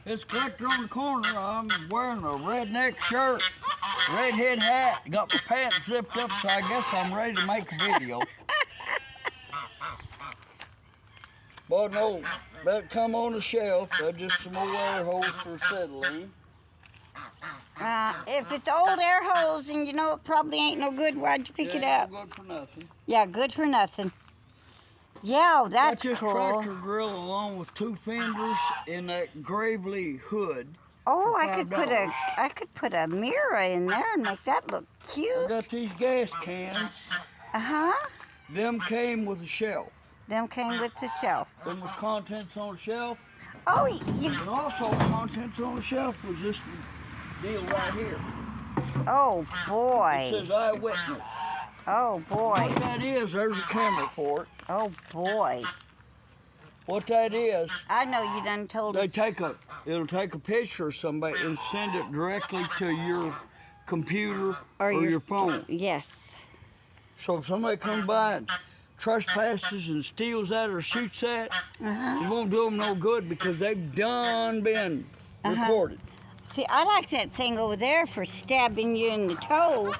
It's collector on the corner. I'm wearing a redneck shirt, redhead hat, got my pants zipped up, so I guess I'm ready to make a video. But no, that come on the shelf. That's just some old air holes for acetylene. If it's old air holes and you know it probably ain't no good, why'd you pick it up? Good for nothing. Yeah, good for nothing. Yeah, that's cool. Got this cool. tractor grill along with 2 fenders and that Gravely hood. Oh, I could put a mirror in there and make that look cute. I got these gas cans. Them came with a shelf. Them came with the shelf. Them was contents on the shelf. Oh, And also contents on the shelf was this deal right here. Oh boy. It says eyewitness. Oh boy. What that is, there's a camera for it. Oh boy. What that is, I know you done told us. It'll take a picture of somebody and send it directly to your computer or your phone. Yes. So if somebody comes by and trespasses and steals that or shoots that, it won't do them no good because they've done been recorded. See, I like that thing over there for stabbing you in the toe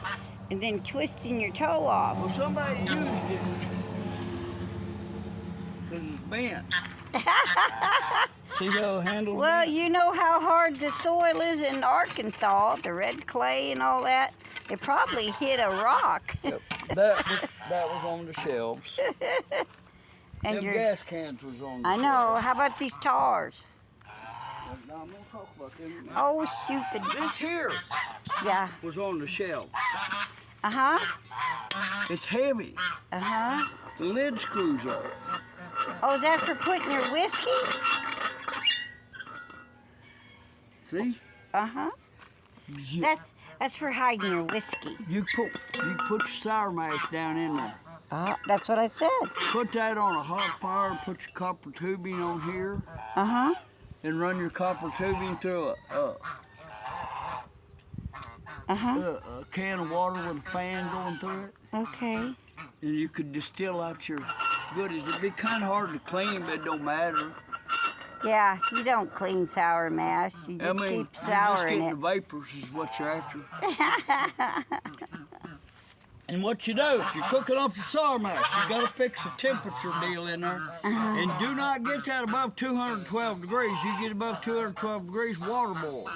and then twisting your toe off. Well, somebody used it because it's bent. See how the handle? Well, you know how hard the soil is in Arkansas, the red clay and all that. It probably hit a rock. Yep. That was on the shelves. And them gas cans was on the I know. shelves. How about these tars? Now, I'm going to talk about them. Oh, shoot. This here was on the shelf. It's heavy. The lid screws are. Oh, is that for putting your whiskey? See? That's for hiding your whiskey. You put your sour mash down in there. That's what I said. Put that on a hot fire, put your copper tubing on here. And run your copper tubing through a can of water with a fan going through it. Okay. And you could distill out your goodies. It'd be kind of hard to clean, but it don't matter. Yeah, you don't clean sour mash. You just keep sour in it. The vapors is what you're after. And what you do, if you're cooking off your sour mash, you got to fix a temperature deal in there. And do not get that above 212 degrees. You get above 212 degrees, water boils.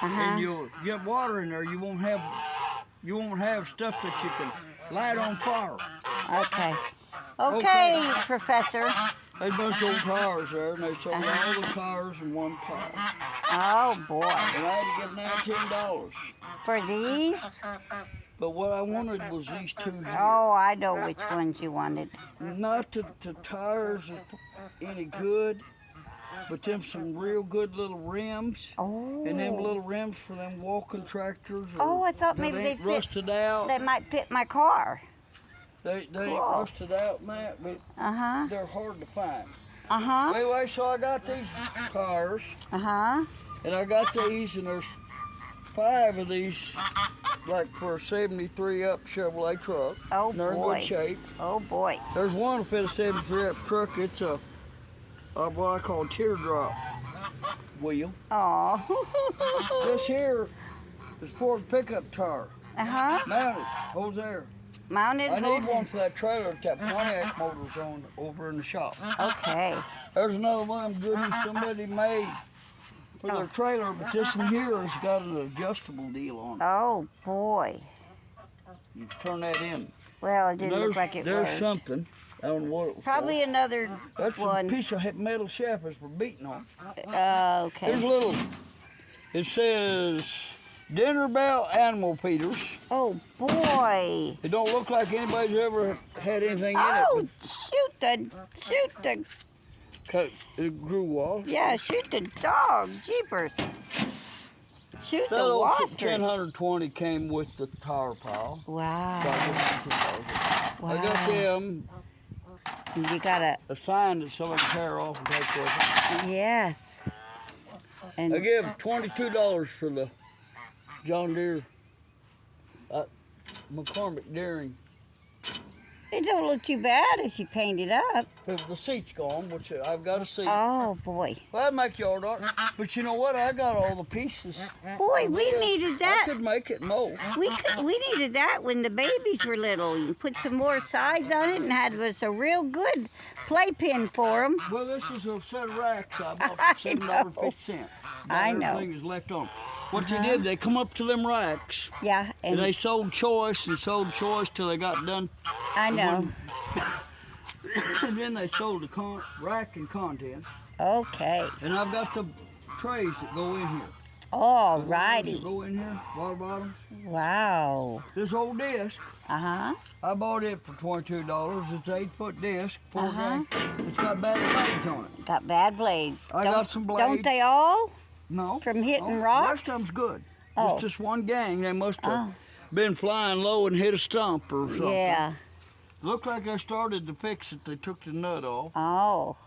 And you'll get water in there. You won't have stuff that you can light on fire. Okay, Professor. There's a bunch of old tires there, and they sold all the tires in one pile. Oh, boy. And I had to give $19. For these? But what I wanted was these 2 here. Oh, I know which ones you wanted. Not that the tires is any good, but them some real good little rims. Oh. And them little rims for them walking tractors. Oh, I thought maybe they rusted out. They might fit my car. They ain't rusted out and that, but they're hard to find. Anyway, so I got these tires. And I got these, and there's 5 of these, like for a 73 up Chevrolet truck. Oh, and they're boy. in good shape. Oh, boy. There's one to fit a 73 up truck. It's a what I call teardrop wheel. Oh. This here is for the pickup tire. Mounted, holds there. Mounted. I need one for that trailer that Pontiac motor's on over in the shop. Okay. There's another one of them goodies somebody made for their trailer, but this one here has got an adjustable deal on it. Oh, boy. You turn that in. Well, it didn't look like it There's was. something. I don't know what it was Probably for. another That's one. a piece of metal shaft for beating on. Okay. There's a little, it says dinner bell animal feeders. Oh, boy. It don't look like anybody's ever had anything Oh, in it. shoot the. It grew walls. Yeah, shoot the dog. Jeepers. Shoot That the old wasters. 1020 came with the tire pile. Wow. I got them You got a sign that somebody can tear off and take with it. Yes. And I gave $22 for the John Deere McCormick Deering. It don't look too bad if you paint it up. The seat's gone, which I've got a seat. Oh, boy. Well, that'd make yard art. But you know what? I got all the pieces. Boy, we needed that. I could make it mold. We needed that when the babies were little. You put some more sides on it and had us a real good playpen for them. Well, this is a set of racks I bought for $7.50. I know. Everything is left on. What they did, they come up to them racks. Yeah. And they sold choice till they got done. I know. And then they sold the rack and contents. Okay. And I've got the trays that go in here. All righty. Go in here, water bottles. Wow. This old disc, Uh-huh. I bought it for $22. It's an 8-foot disc, 4 gang. It's got bad blades on it. Got bad blades. I got some blades. Don't they all? No. From hitting no. rocks? Rest of them's good. Oh. It's just one gang. They must have been flying low and hit a stump or something. Yeah. Looked like I started to fix it. They took the nut off. Oh.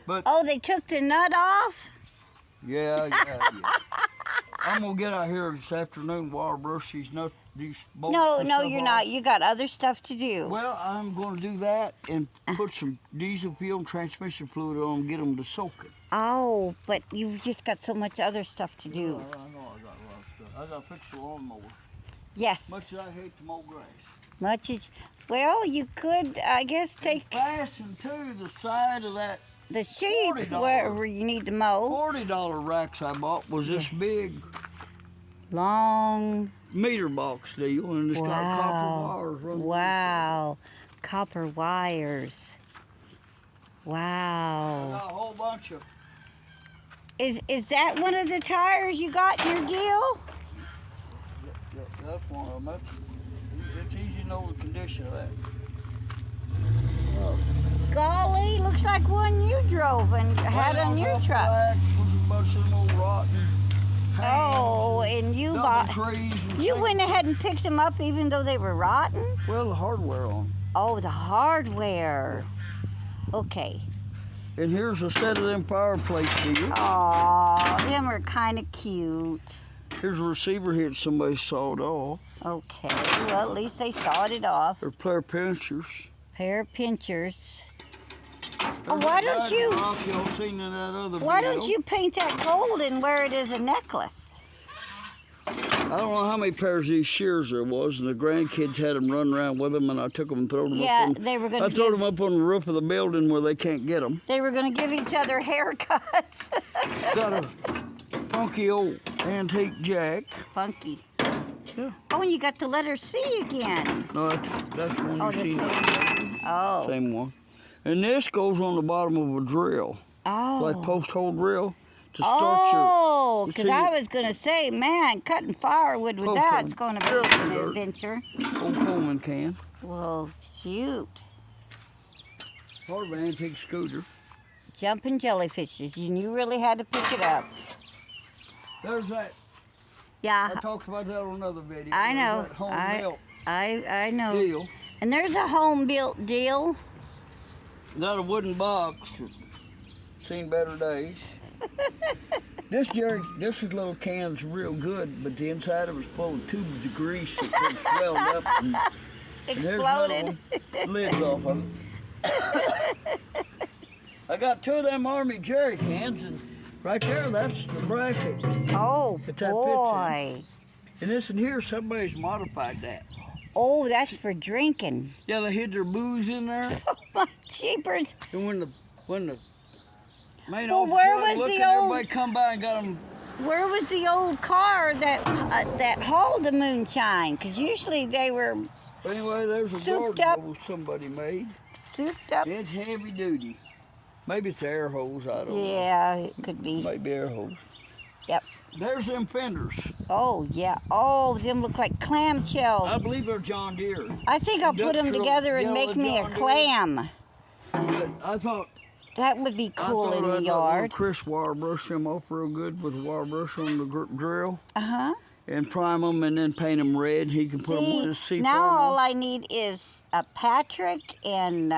But Oh, they took the nut off? yeah. I'm gonna get out here this afternoon, wire brush these nuts, these bolts. No, and no, stuff you're off. not. You got other stuff to do. Well, I'm gonna do that and put some diesel fuel and transmission fluid on them, get them to soak it. Oh, but you've just got so much other stuff to do. Yeah, I know I got a lot of stuff. I gotta fix the lawnmower. Yes. Much as I hate to mow grass. Much as, well, you could, I guess, take Fasten to the side of that the sheep $40. wherever you need to mow. $40 racks I bought was this big Long. meter box deal, and it's got copper wires running. Wow. Copper wires. I Wow. got a whole bunch of. Is that one of the tires you got in your deal? That's one of them. It's easy to know the condition of that. Golly, looks like one you drove and had on your truck. Was a bunch of them old rotten. Oh, and you double bought. trees and You things. went ahead and picked them up even though they were rotten? Well, the hardware on. Oh, the hardware. Okay. And here's a set of them fireplace deals. Aw, them are kind of cute. Here's a receiver head somebody sawed off. Okay, well, at least they sawed it off. They're player pinchers. Pair of pinchers. Oh, why don't you? Why don't you paint that gold and wear it as a necklace? I don't know how many pairs of these shears there was, and the grandkids had them run around with them, and I took them and thrown them Yeah, up on. they were gonna I threw give- them up on the roof of the building where they can't get them. They were going to give each other haircuts. Got a funky old antique jack. Funky. Yeah. Oh, and you got the letter C again. No, that's one Oh, you the seen. same. Oh. Same one. And this goes on the bottom of a drill, Oh. like post hole drill, to start Oh, your. because see, I was going to say, man, cutting firewood with Post that's on. going to be Careful, an Bert. adventure. Old Coleman can. Well, shoot. Part of an antique scooter. Jumping jellyfishes, and you really had to pick it up. There's that. Yeah, I talked about that on another video. I know. There's that home built I know. deal. And there's a home built deal. Got a wooden box that seen better days. This little can's real good, but the inside of it's full of tubes of grease that swelled up and Exploded. there's no lids off of it. I got 2 of them Army jerry cans, and right there, that's the bracket. Oh, That fits in. boy. And this in here, somebody's modified that. Oh, that's for drinking. Yeah, they hid their booze in there, Oh, my jeepers. and when the main Well, officer where was was the looking, old- everybody come by and got them. Where was the old car that hauled the moonshine? Because usually they were Anyway, there's a Souped garden up. hose somebody made. souped up. It's heavy duty. Maybe it's air hose, I don't know. Yeah, it could be. Maybe air hose. Yep. There's them fenders. Oh, yeah. Oh, them look like clamshells. I believe they're John Deere. I think I'll put them Industrial together and yellow make me a John Deere. clam. But I thought That would be cool in the I'd yard. Chris wire brush them off real good with a wire brush on the drill Uh-huh. and prime them and then paint them red. He can put them on his See, seafoam. now all I need is a Patrick and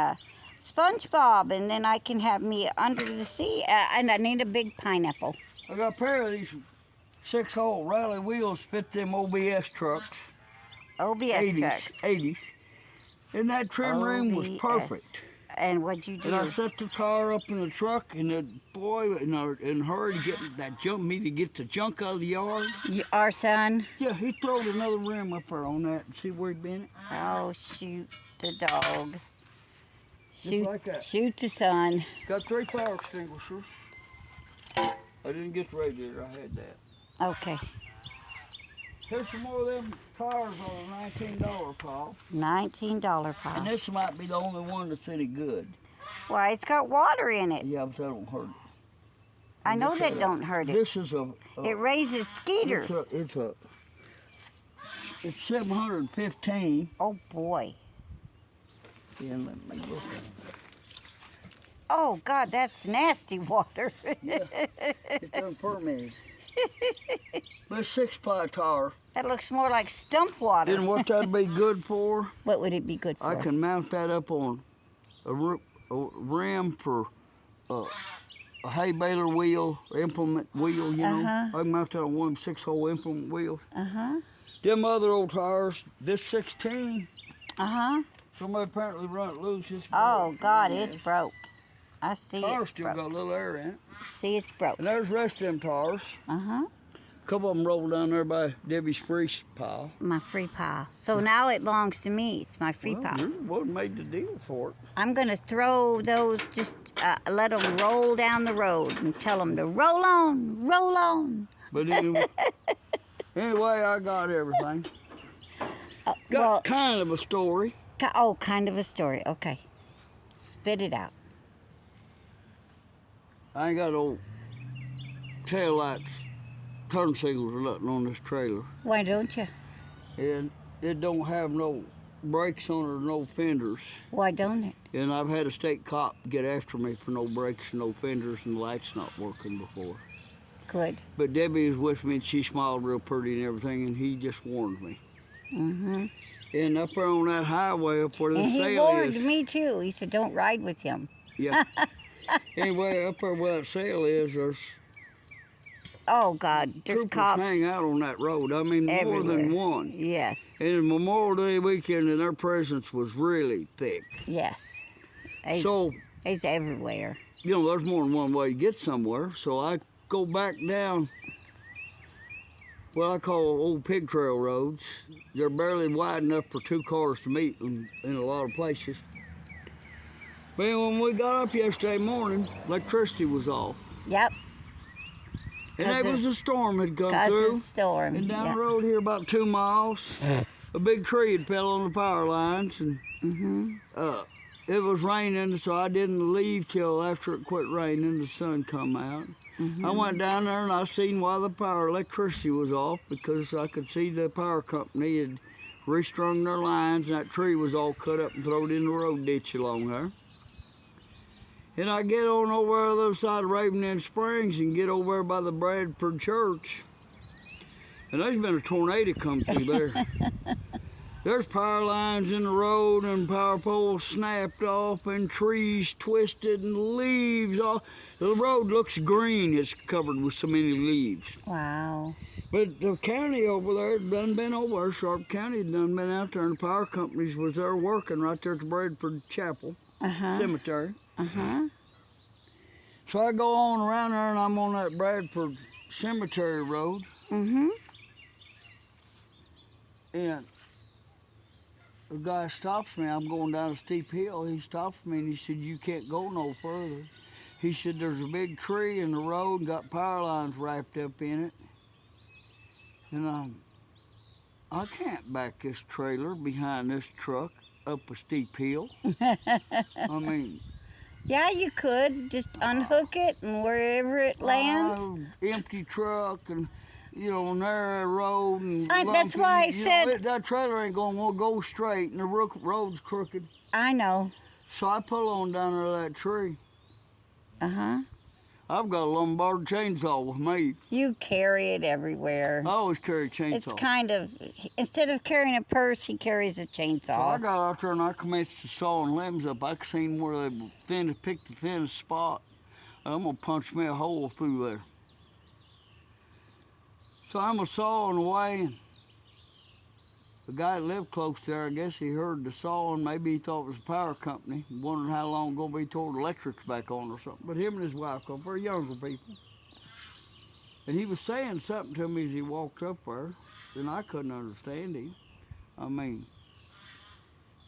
SpongeBob, and then I can have me under the sea. And I need a big pineapple. I got a pair of these 6-hole rally wheels fit them OBS trucks. OBS 80s. truck. 80s. And that trim ring was OBS. perfect. And what'd you do? And I set the tire up in the truck, and the boy, in a hurry to get that me to get the junk out of the yard. Our son? Yeah, he throwed another rim up there on that and see where he been it. Oh, shoot the dog. Shoot, like that. shoot the sun. Got 3 fire extinguishers. I didn't get the radiator, I had that. Okay. Here's some more of them tires on a $19 pile. $19 pile. And this might be the only one that's any good. Why, it's got water in it. Yeah, but that don't hurt it. I know that don't hurt it. This is It raises skeeters. It's 715. Oh, boy. Yeah, let me look. Oh, God, that's nasty water. It's unpermitted. But 6-ply tire. That looks more like stump water. And what that'd be good for? What would it be good for? I can mount that up on a rim for a hay baler wheel, implement wheel, you know. I can mount that on one 6-hole implement wheel. Them other old tires, this 16, somebody apparently run it loose. It's Oh, God, yes. it's broke. I see Tire it's still broke. got a little air in it. See, it's broke. And there's the rest of them tires. A couple of them rolled down there by Debbie's free pile. My free pile. So now it belongs to me. It's my free Well, pile. you're the one who made the deal for it. I'm going to throw those, just let them roll down the road and tell them to roll on, roll on. But anyway, I got everything. Got Well, kind of a story. oh, kind of a story. Okay. Spit it out. I ain't got old tail lights, turn signals or nothing on this trailer. Why don't you? And it don't have no brakes on it or no fenders. Why don't it? And I've had a state cop get after me for no brakes and no fenders and the lights not working before. Good. But Debbie was with me and she smiled real pretty and everything and he just warned me. And up there on that highway up where the And he sale warned is. me too. He said, don't ride with him. Yeah. Anyway, up there where that sale is, there's Oh, God. There's troopers cops. hang out on that road. I mean, more everywhere. than one. Yes. And Memorial Day weekend, and their presence was really thick. Yes. He's, So, he's everywhere. you know, there's more than one way to get somewhere. So I go back down what I call old pig trail roads. They're barely wide enough for 2 cars to meet in a lot of places. But when we got up yesterday morning, electricity was off. Yep. And it was a storm had come through. Cause of storm. And down Yep. the road here about 2 miles, a big tree had fell on the power lines, and it was raining, so I didn't leave till after it quit raining. The sun come out. I went down there and I seen why the electricity was off, because I could see the power company had restrung their lines, and that tree was all cut up and thrown in the road ditch along there. And I get on over the other side of Raven Springs and get over there by the Bradford Church. And there's been a tornado come through there. There's power lines in the road and power poles snapped off and trees twisted and leaves all. The road looks green. It's covered with so many leaves. Wow. But the county over there done been over there. Sharp County done been out there, and the power companies was there working right there at the Bradford Chapel Cemetery. So I go on around there, and I'm on that Bradford Cemetery Road. And the guy stops me. I'm going down a steep hill. He stops me, and he said, "You can't go no further." He said, "There's a big tree in the road and got power lines wrapped up in it. And I can't back this trailer behind this truck up a steep hill." I mean... Yeah, you could just unhook it and wherever it lands. Empty truck and, you know, narrow road and That's why I said... that trailer ain't gonna want to go straight and the road's crooked. I know. So I pull on down there that tree. I've got a Lombard chainsaw with me. You carry it everywhere. I always carry a chainsaw. It's kind of, instead of carrying a purse, he carries a chainsaw. So I got out there and I commenced to sawing limbs up. I seen where they picked the thinnest spot. I'm gonna punch me a hole through there. So I'm a sawing away. The guy that lived close there, I guess he heard the saw and maybe he thought it was a power company, wondering how long gonna be till the electric's back on or something. But him and his wife come for younger people. And he was saying something to me as he walked up there, and I couldn't understand him. I mean,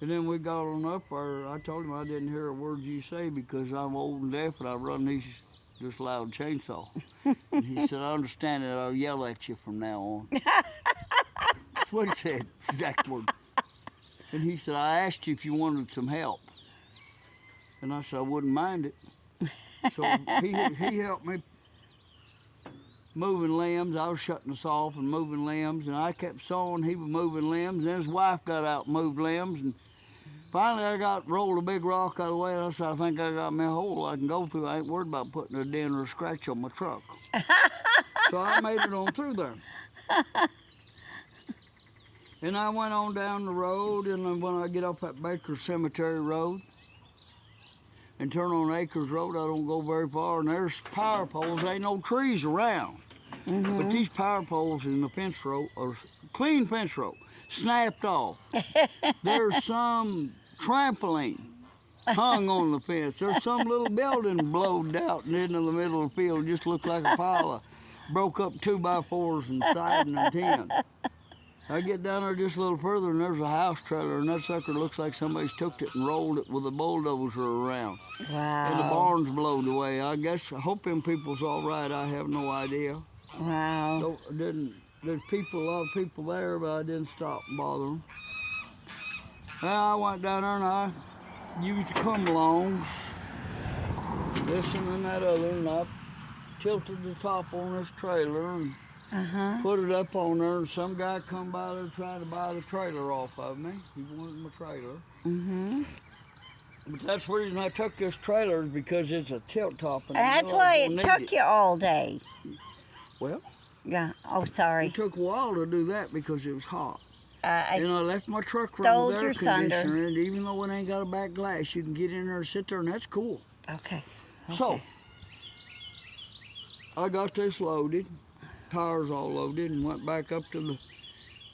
and then we got on up there. I told him I didn't hear a word you say because I'm old and deaf and I run this loud chainsaw. And he said, I understand that. I'll yell at you from now on. That's what he said, exact word. And he said, I asked you if you wanted some help. And I said, I wouldn't mind it. So he helped me moving limbs. I was shutting us off and moving limbs, and I kept sawing. He was moving limbs, and then his wife got out and moved limbs, and finally I rolled a big rock out of the way, and I said, I think I got me a hole I can go through. I ain't worried about putting a dent or a scratch on my truck. So I made it on through there. And I went on down the road, and then when I get off that Baker Cemetery Road and turn on Acres Road, I don't go very far, and there's power poles. There ain't no trees around. But these power poles in the fence row, or clean fence row, snapped off. There's some trampoline hung on the fence. There's some little building blowed out and into the middle of the field. Just looked like a pile of broke up 2x4s and siding and tin. I get down there just a little further and there's a house trailer, and that sucker looks like somebody's took it and rolled it with a bulldozer around. Wow. And the barn's blowed away. I hope them people's all right. I have no idea. Wow. There's a lot of people there, but I didn't stop and bother them. Well, I went down there and I used the come-alongs, this and that other, and I tilted the top on this trailer and put it up on there, and some guy come by there trying to buy the trailer off of me. He wanted my trailer. But that's the reason I took this trailer, is because it's a tilt top. And That's why it took you all day. Well, yeah. Oh, sorry. It took a while to do that because it was hot. I left my truck running with air your thunder. conditioner, and even though it ain't got a back glass, you can get in there and sit there, and that's cool. Okay. So, I got this loaded, tires all loaded, and went back up to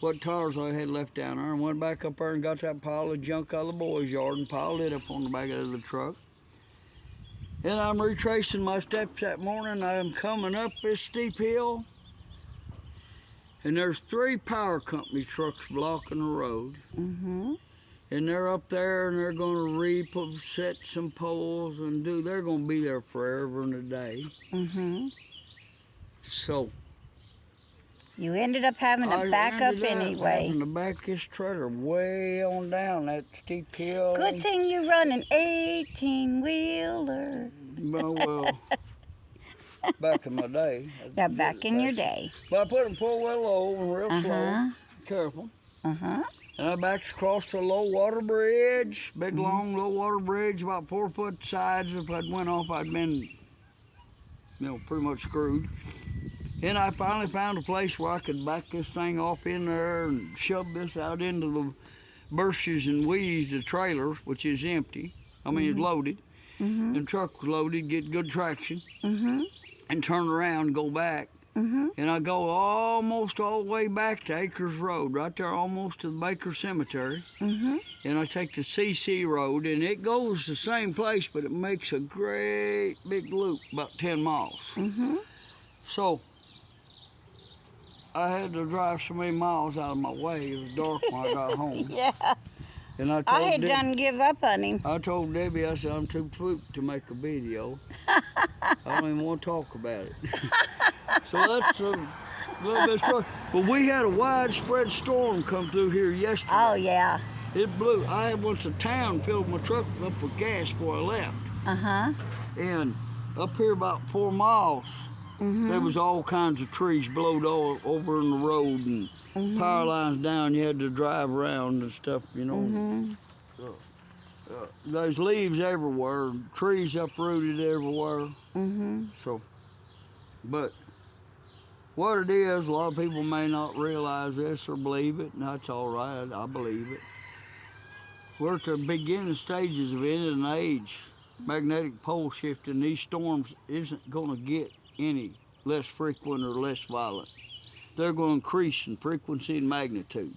what tires I had left down there, and went back up there and got that pile of junk out of the boys' yard and piled it up on the back of the truck. And I'm retracing my steps that morning. I'm coming up this steep hill, and there's 3 power company trucks blocking the road. And they're up there, and they're going to set some poles and they're going to be there forever and a day. So you ended up having to back up anyway. Having to back this trailer way on down that steep hill. Good thing you run an 18-wheeler. Well, back in my day. Yeah, back in your day. But I put them full well low and real slow, careful. And I backed across the low water bridge, big long low water bridge, about 4 foot sides. If I'd went off, I'd been, pretty much screwed. And I finally found a place where I could back this thing off in there and shove this out into the bushes and weeds, the trailer, which is empty. I mean, it's loaded. And the truck was loaded, get good traction. And turn around and go back. And I go almost all the way back to Acres Road, right there almost to the Baker Cemetery. And I take the CC Road, and it goes the same place, but it makes a great big loop, about 10 miles. So I had to drive so many miles out of my way. It was dark when I got home. And I had done give up on him. I told Debbie, I said, I'm too pooped to make a video. I don't even want to talk about it. So that's a little bit short. But we had a widespread storm come through here yesterday. Oh, yeah. It blew. I went to town, filled my truck up with gas before I left. And up here about 4 miles, there was all kinds of trees blowed all over in the road and power lines down. You had to drive around and stuff, There's leaves everywhere, trees uprooted everywhere. So, but what it is, a lot of people may not realize this or believe it, and that's all right. I believe it. We're at the beginning stages of end of an age. Magnetic pole shifting. These storms isn't going to get any less frequent or less violent. They're going to increase in frequency and magnitude.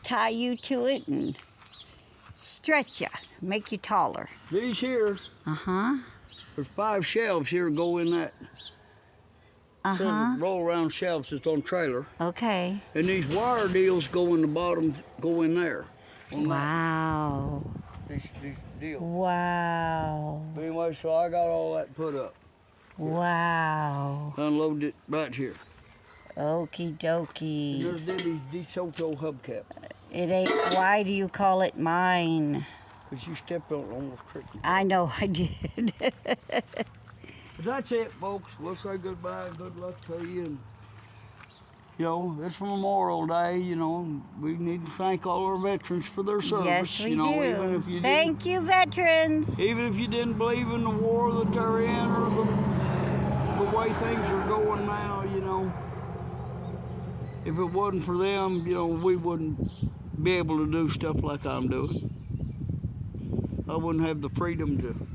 tie you to it and stretch you, make you taller. These here, there's 5 shelves here go in that. So roll around shelves that's on trailer. Okay. And these wire deals go in the bottom, go in there. Wow. These deals. Wow. But anyway, so I got all that put up. Wow. Unloaded it right here. Okie dokie. Just did these DeSoto hubcap. It ain't, why do you call it mine? Because you stepped on it almost tricked me. I know I did. But that's it, folks. We'll say goodbye and good luck to you. And, you know, it's Memorial Day, you know. We need to thank all our veterans for their service. Yes, we you know, do. Even if you Thank you, veterans. Even if you didn't believe in the war that they're in or the way things are going now, you know. If it wasn't for them, you know, we wouldn't be able to do stuff like I'm doing. I wouldn't have the freedom to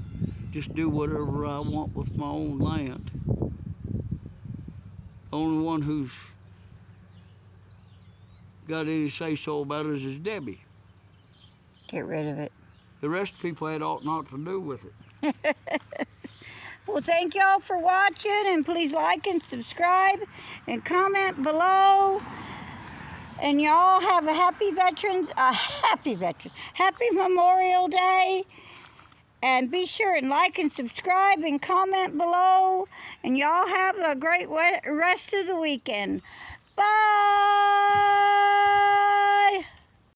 just do whatever I want with my own land. The only one who's got any say-so about it is Debbie. Get rid of it. The rest of the people had ought not to do with it. Well, thank y'all for watching, and please like and subscribe and comment below. And y'all have a happy Memorial Day. And be sure and like and subscribe and comment below. And y'all have a great rest of the weekend. Bye!